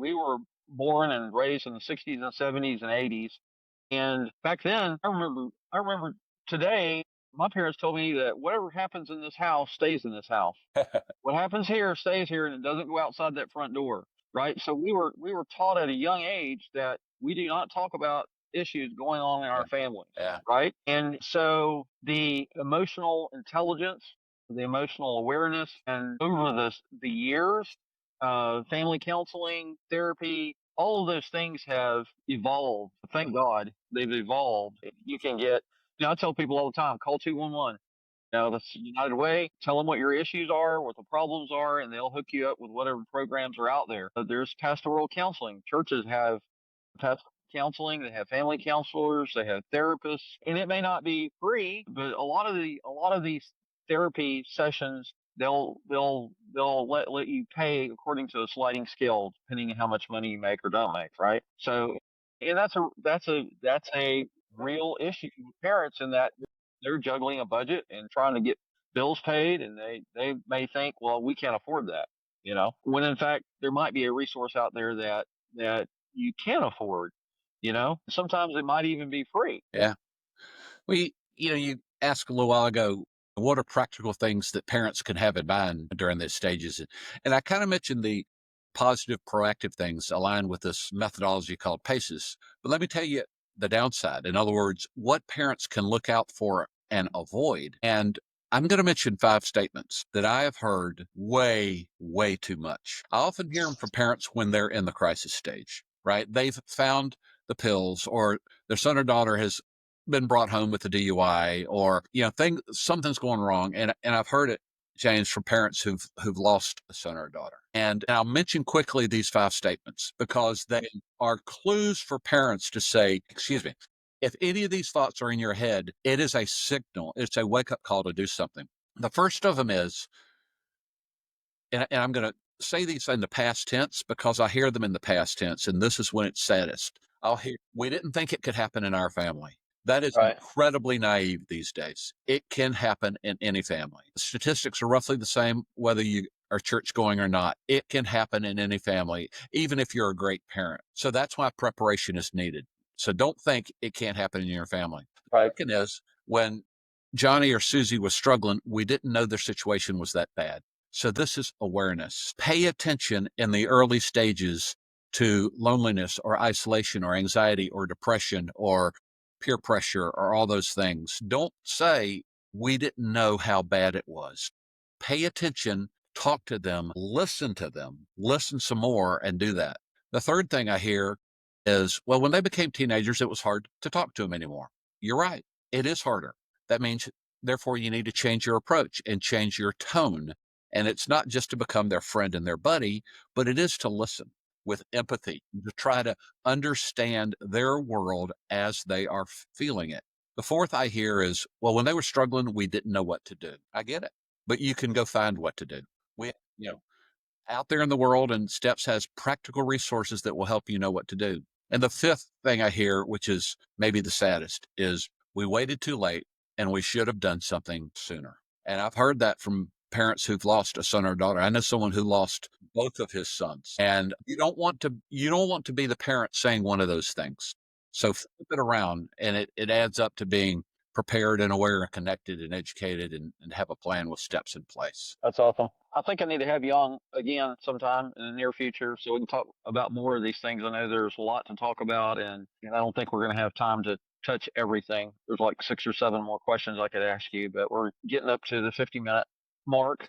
we were born and raised in the 60s and 70s and 80s. And back then, I remember today, my parents told me that whatever happens in this house stays in this house. What happens here stays here and it doesn't go outside that front door, right? So we were taught at a young age that we do not talk about issues going on in Yeah. our families, Yeah. right? And so the emotional intelligence, the emotional awareness, and over the years, family counseling, therapy, all of those things have evolved. Thank God they've evolved. You can get, I tell people all the time, call 211. That's the United Way. Tell them what your issues are, what the problems are, and they'll hook you up with whatever programs are out there. There's pastoral counseling. Churches have pastoral counseling. They have family counselors. They have therapists, and it may not be free, but a lot of these therapy sessions they'll let you pay according to a sliding scale, depending on how much money you make or don't make, right? So, and that's a real issue with parents in that they're juggling a budget and trying to get bills paid, and they may think, well, we can't afford that, when in fact there might be a resource out there that you can afford. Sometimes it might even be free. Yeah. Well, you asked a little while ago, what are practical things that parents can have in mind during these stages? And I kind of mentioned the positive, proactive things aligned with this methodology called PACES. But let me tell you the downside. In other words, what parents can look out for and avoid. And I'm going to mention 5 statements that I have heard way, way too much. I often hear them from parents when they're in the crisis stage, right? They've found the pills, or their son or daughter has been brought home with a DUI, or something's going wrong, and I've heard it, James, from parents who've lost a son or a daughter. And I'll mention quickly these 5 statements because they are clues for parents to say, excuse me, if any of these thoughts are in your head, it is a signal. It's a wake up call to do something. The first of them is, and I'm going to say these in the past tense because I hear them in the past tense, and this is when it's saddest. I'll hear, we didn't think it could happen in our family. That is Right. incredibly naive these days. It can happen in any family. The statistics are roughly the same whether you are church going or not. It can happen in any family, even if you're a great parent. So that's why preparation is needed. So don't think it can't happen in your family. The Right. second is, when Johnny or Susie was struggling, we didn't know their situation was that bad. So this is awareness. Pay attention in the early stages to loneliness or isolation or anxiety or depression or peer pressure or all those things. Don't say, we didn't know how bad it was. Pay attention, talk to them, listen some more, and do that. The third thing I hear is, well, when they became teenagers, it was hard to talk to them anymore. You're right. It is harder. That means, therefore, you need to change your approach and change your tone. And it's not just to become their friend and their buddy, but it is to listen with empathy, to try to understand their world as they are feeling it. The fourth I hear is, well, when they were struggling, we didn't know what to do. I get it, but you can go find what to do. We, you know, out there in the world, and Steps has practical resources that will help you know what to do. And the fifth thing I hear, which is maybe the saddest, is we waited too late and we should have done something sooner. And I've heard that from parents who've lost a son or daughter. I know someone who lost both of his sons, and you don't want to be the parent saying one of those things. So flip it around, and it adds up to being prepared and aware and connected and educated, and have a plan with steps in place. That's awesome. I think I need to have you on again sometime in the near future so we can talk about more of these things. I know there's a lot to talk about, and I don't think we're going to have time to touch everything. There's like 6 or 7 more questions I could ask you, but we're getting up to the 50-minute mark.